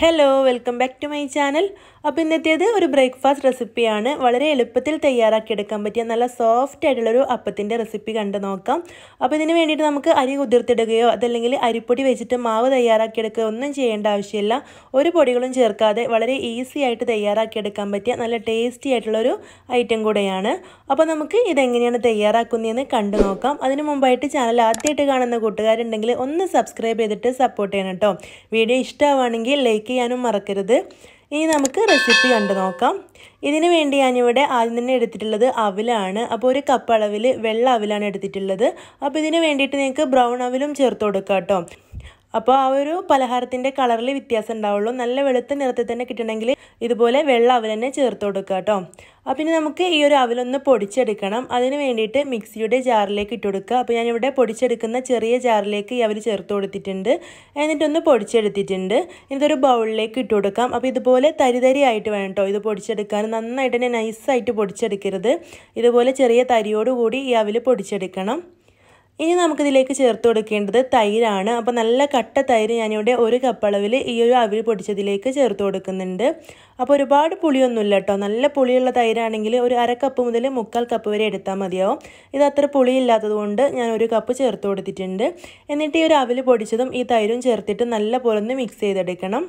Hello, welcome back to my channel. അപ്പോൾ ഇന്നത്തേത് ഒരു breakfast റെസിപ്പിയാണ്. വളരെ എളുപ്പത്തിൽ തയ്യാറാക്കി എടുക്കാൻ പറ്റിയ നല്ല സോഫ്റ്റ് ആയിട്ടുള്ള ഒരു അപ്പത്തിന്റെ റെസിപ്പി കണ്ടു നോക്കാം. അപ്പോൾ ഇതിനു വേണ്ടിയിട്ട് നമുക്ക് അരി കുതിർത്തിടുകയോ അതല്ലെങ്കിൽ അരിപ്പൊടി വെച്ചിട്ട് മാവ് തയ്യാറാക്കി എടുക്കുകയോ ഒന്നും ചെയ്യേണ്ട ആവശ്യമില്ല. ഒരു പൊടികളും ചേർക്കാതെ വളരെ ഈസി ആയിട്ട് തയ്യാറാക്കി എടുക്കാൻ പറ്റിയ നല്ല ടേസ്റ്റി ആയിട്ടുള്ള ഒരു ഐറ്റം കൂടെയാണ്. അപ്പോൾ നമുക്ക് ഇത് എങ്ങനെയാണ് തയ്യാറാക്കുന്നതെന്ന് കണ്ടു നോക്കാം. അതിനു മുമ്പായിട്ട് ചാനൽ ആദ്യമായിട്ട് കാണുന്ന കൂട്ടുകാരുണ്ടെങ്കിൽ ഒന്ന് സബ്സ്ക്രൈബ് ചെയ്തിട്ട് സപ്പോർട്ട് ചെയ്യണം കേട്ടോ. വീഡിയോ ഇഷ്ടമാണെങ്കിൽ ലൈക്ക് ചെയ്യാനും മറക്കരുത്. ഇനി നമുക്ക് റെസിപ്പി കണ്ടു നോക്കാം. ഇതിനു വേണ്ടി ഞാനിവിടെ ആദ്യം തന്നെ എടുത്തിട്ടുള്ളത് അവിലാണ്. അപ്പോൾ ഒരു കപ്പ് അളവിൽ വെള്ള അവിലാണ് എടുത്തിട്ടുള്ളത്. അപ്പോൾ ഇതിന് വേണ്ടിയിട്ട് നിങ്ങൾക്ക് ബ്രൗൺ അവിലും ചേർത്ത് കൊടുക്കാം കേട്ടോ. അപ്പോൾ ആ ഒരു പലഹാരത്തിൻ്റെ കളറിൽ വ്യത്യാസം ഉണ്ടാവുള്ളൂ. നല്ല വെളുത്ത നിറത്തിൽ തന്നെ കിട്ടണമെങ്കിൽ ഇതുപോലെ വെള്ള അവൽ തന്നെ ചേർത്ത് കൊടുക്കുക കേട്ടോ. അപ്പോൾ ഇനി നമുക്ക് ഈ ഒരു അവലൊന്ന് പൊടിച്ചെടുക്കണം. അതിന് വേണ്ടിയിട്ട് മിക്സിയുടെ ജാറിലേക്ക് ഇട്ട് കൊടുക്കുക. അപ്പോൾ ഞാനിവിടെ പൊടിച്ചെടുക്കുന്ന ചെറിയ ജാറിലേക്ക് ഈ അവൽ ചേർത്ത് കൊടുത്തിട്ടുണ്ട്. എന്നിട്ടൊന്ന് പൊടിച്ചെടുത്തിട്ടുണ്ട്. ഇതൊരു ബൗളിലേക്ക് ഇട്ട് കൊടുക്കാം. അപ്പോൾ ഇതുപോലെ തരി ആയിട്ട് വേണം കേട്ടോ ഇത് പൊടിച്ചെടുക്കാൻ. നന്നായിട്ട് തന്നെ നൈസായിട്ട് പൊടിച്ചെടുക്കരുത്. ഇതുപോലെ ചെറിയ തരിയോടുകൂടി ഈ അവൽ പൊടിച്ചെടുക്കണം. ഇനി നമുക്കിതിലേക്ക് ചേർത്ത് കൊടുക്കേണ്ടത് തൈരാണ്. അപ്പോൾ നല്ല കട്ട തൈര് ഞാനിവിടെ ഒരു കപ്പ് അളവിൽ ഈ ഒരു അവിൽ പൊടിച്ചതിലേക്ക് ചേർത്ത് കൊടുക്കുന്നുണ്ട്. അപ്പോൾ ഒരുപാട് പുളിയൊന്നുമില്ല കേട്ടോ. നല്ല പുളിയുള്ള തൈരാണെങ്കിൽ ഒരു അര കപ്പ് മുതൽ 1/4 കപ്പ് വരെ എടുത്താൽ മതിയാവും. ഇത് അത്ര പുളിയില്ലാത്തത് കൊണ്ട് ഞാൻ ഒരു കപ്പ് ചേർത്ത് കൊടുത്തിട്ടുണ്ട്. എന്നിട്ട് ഈ ഒരു അവിൽ പൊടിച്ചതും ഈ തൈരും ചേർത്തിട്ട് നല്ല പോലെ ഒന്ന് മിക്സ് ചെയ്തെടുക്കണം.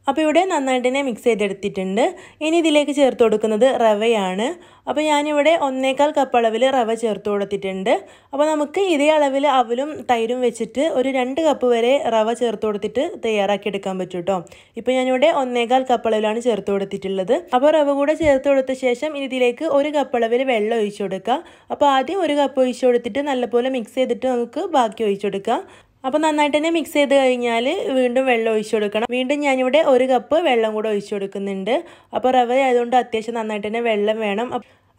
അപ്പോൾ ഇവിടെ നന്നായിട്ട് തന്നെ മിക്സ് ചെയ്തെടുത്തിട്ടുണ്ട്. ഇനി ഇതിലേക്ക് ചേർത്ത് കൊടുക്കുന്നത് റവയാണ്. അപ്പോൾ ഞാനിവിടെ 1/4 കപ്പ് അളവിൽ റവ ചേർത്ത് കൊടുത്തിട്ടുണ്ട്. അപ്പോൾ നമുക്ക് ഇതേ അളവിൽ അവലും തൈരും വെച്ചിട്ട് ഒരു 2 കപ്പ് വരെ റവ ചേർത്ത് കൊടുത്തിട്ട് തയ്യാറാക്കി എടുക്കാൻ പറ്റും കേട്ടോ. ഇപ്പോൾ ഞാനിവിടെ 1/4 കപ്പ് അളവിലാണ് ചേർത്ത് കൊടുത്തിട്ടുള്ളത്. അപ്പോൾ റവ കൂടെ ചേർത്ത് കൊടുത്ത ശേഷം ഇതിലേക്ക് ഒരു കപ്പ് അളവിൽ വെള്ളം ഒഴിച്ചു കൊടുക്കുക. അപ്പോൾ ആദ്യം ഒരു കപ്പ് ഒഴിച്ചു കൊടുത്തിട്ട് നല്ലപോലെ മിക്സ് ചെയ്തിട്ട് നമുക്ക് ബാക്കി ഒഴിച്ചു കൊടുക്കാം. അപ്പോൾ നന്നായിട്ട് തന്നെ മിക്സ് ചെയ്ത് കഴിഞ്ഞാൽ വീണ്ടും വെള്ളം ഒഴിച്ചു കൊടുക്കണം. വീണ്ടും ഞാനിവിടെ ഒരു കപ്പ് വെള്ളം കൂടെ ഒഴിച്ചു കൊടുക്കുന്നുണ്ട്. അപ്പോൾ റവ ആയതുകൊണ്ട് അത്യാവശ്യം നന്നായിട്ട് തന്നെ വെള്ളം വേണം.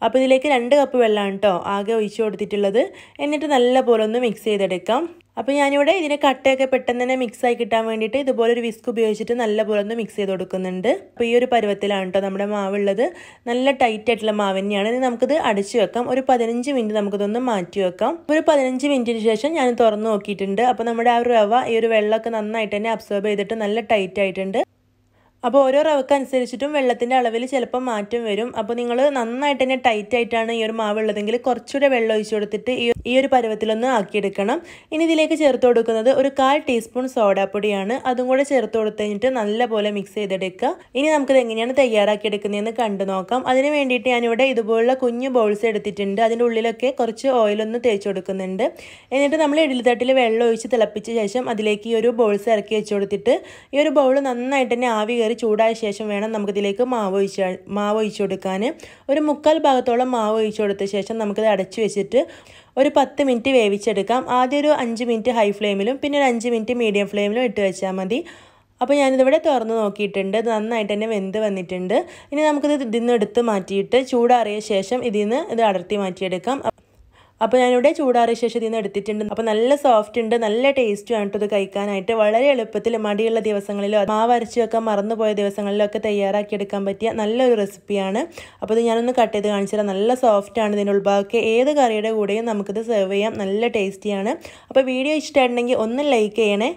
അപ്പോൾ ഇതിലേക്ക് 2 കപ്പ് വെള്ളമാണ് കേട്ടോ ആകെ ഒഴിച്ചു കൊടുത്തിട്ടുള്ളത്. എന്നിട്ട് നല്ല പോലെ ഒന്ന് മിക്സ് ചെയ്തെടുക്കാം. അപ്പോൾ ഞാനിവിടെ ഇതിനെ കട്ടയൊക്കെ പെട്ടെന്ന് തന്നെ മിക്സായി കിട്ടാൻ വേണ്ടിയിട്ട് ഇതുപോലെ ഒരു വിസ്ക് ഉപയോഗിച്ചിട്ട് നല്ല പോലെ ഒന്ന് മിക്സ് ചെയ്ത് കൊടുക്കുന്നുണ്ട്. അപ്പോൾ ഈ ഒരു പരുവത്തിലാണ് കേട്ടോ നമ്മുടെ മാവുള്ളത്. നല്ല ടൈറ്റ് ആയിട്ടുള്ള മാവ് തന്നെയാണ്. ഇനി നമുക്കിത് അടച്ചു വെക്കാം. ഒരു 15 മിനിറ്റ് നമുക്കിതൊന്ന് മാറ്റി വെക്കാം. ഒരു 15 മിനിറ്റിന് ശേഷം ഞാൻ തുറന്ന് നോക്കിയിട്ടുണ്ട്. അപ്പോൾ നമ്മുടെ ആ ഒരു റവ ഈ ഒരു വെള്ളമൊക്കെ നന്നായിട്ട് തന്നെ അബ്സോർബ് ചെയ്തിട്ട് നല്ല ടൈറ്റ് ആയിട്ടുണ്ട്. അപ്പോൾ ഓരോ റവക്ക് അനുസരിച്ചിട്ടും വെള്ളത്തിൻ്റെ അളവിൽ ചിലപ്പോൾ മാറ്റം വരും. അപ്പോൾ നിങ്ങൾ നന്നായിട്ട് തന്നെ ടൈറ്റ് ആയിട്ടാണ് ഈ ഒരു മാവ് ഉള്ളതെങ്കിൽ കുറച്ചുകൂടെ വെള്ളം ഒഴിച്ചു കൊടുത്തിട്ട് ഈ ഒരു പരുവത്തിലൊന്ന് ആക്കിയെടുക്കണം. ഇനി ഇതിലേക്ക് ചേർത്ത് കൊടുക്കുന്നത് ഒരു 1/4 ടീസ്പൂൺ സോഡാപ്പൊടിയാണ്. അതും കൂടെ ചേർത്ത് കൊടുത്ത് കഴിഞ്ഞിട്ട് നല്ലപോലെ മിക്സ് ചെയ്തെടുക്കുക. ഇനി നമുക്കിത് എങ്ങനെയാണ് തയ്യാറാക്കിയെടുക്കുന്നതെന്ന് കണ്ടു നോക്കാം. അതിന് വേണ്ടിയിട്ട് ഞാനിവിടെ ഇതുപോലുള്ള കുഞ്ഞു ബൗൾസ് എടുത്തിട്ടുണ്ട്. അതിൻ്റെ ഉള്ളിലൊക്കെ കുറച്ച് ഓയിലൊന്ന് തേച്ച് കൊടുക്കുന്നുണ്ട്. എന്നിട്ട് നമ്മൾ ഇഡ്ഡലിത്തട്ടിൽ വെള്ളം ഒഴിച്ച് തിളപ്പിച്ച ശേഷം അതിലേക്ക് ഈ ഒരു ബൗൾസ് ഇറക്കി വെച്ച് കൊടുത്തിട്ട് ഈ ഒരു ബൗൾ നന്നായിട്ട് തന്നെ ആവി ചൂടായ ശേഷം വേണം നമുക്കിതിലേക്ക് മാവ് ഒഴിച്ചു കൊടുക്കാൻ. ഒരു 1/4 ഭാഗത്തോളം മാവ് ഒഴിച്ചു കൊടുത്ത ശേഷം നമുക്കിത് അടച്ചു വെച്ചിട്ട് ഒരു 10 മിനിറ്റ് വേവിച്ചെടുക്കാം. ആദ്യം ഒരു 5 മിനിറ്റ് ഹൈ ഫ്ലെയിമിലും പിന്നെ ഒരു 5 മിനിറ്റ് മീഡിയം ഫ്ലെയിമിലും ഇട്ട് വെച്ചാൽ മതി. അപ്പോൾ ഞാനിതിവിടെ തുറന്ന് നോക്കിയിട്ടുണ്ട്. നന്നായിട്ട് തന്നെ വെന്ത് വന്നിട്ടുണ്ട്. ഇനി നമുക്കിത് ഇതിന്ന് എടുത്ത് മാറ്റിയിട്ട് ചൂടാറിയ ശേഷം ഇത് അടർത്തി മാറ്റിയെടുക്കാം. അപ്പോൾ ഞാനിവിടെ ചൂടാറിയ ശേഷം ഇതിന്ന് എടുത്തിട്ടുണ്ട്. അപ്പോൾ നല്ല സോഫ്റ്റ് ഉണ്ട്, നല്ല ടേസ്റ്റും ആണ് ഇത് കഴിക്കാനായിട്ട്. വളരെ എളുപ്പത്തിൽ മടിയുള്ള ദിവസങ്ങളിലോ മാവ് അരച്ച് വെക്കാൻ മറന്നുപോയ ദിവസങ്ങളിലോ ഒക്കെ തയ്യാറാക്കിയെടുക്കാൻ പറ്റിയ നല്ലൊരു റെസിപ്പിയാണ്. അപ്പോൾ ഇത് ഞാനൊന്ന് കട്ട് ചെയ്ത് കാണിച്ചു തരാം. നല്ല സോഫ്റ്റാണ്. ഇതിൻ്റെ ഉൾഭാഗമൊക്കെ ഏത് കറിയുടെ കൂടെയും നമുക്കിത് സെർവ് ചെയ്യാം. നല്ല ടേസ്റ്റിയാണ്. അപ്പോൾ വീഡിയോ ഇഷ്ടമായിട്ടുണ്ടെങ്കിൽ ഒന്ന് ലൈക്ക് ചെയ്യണേ.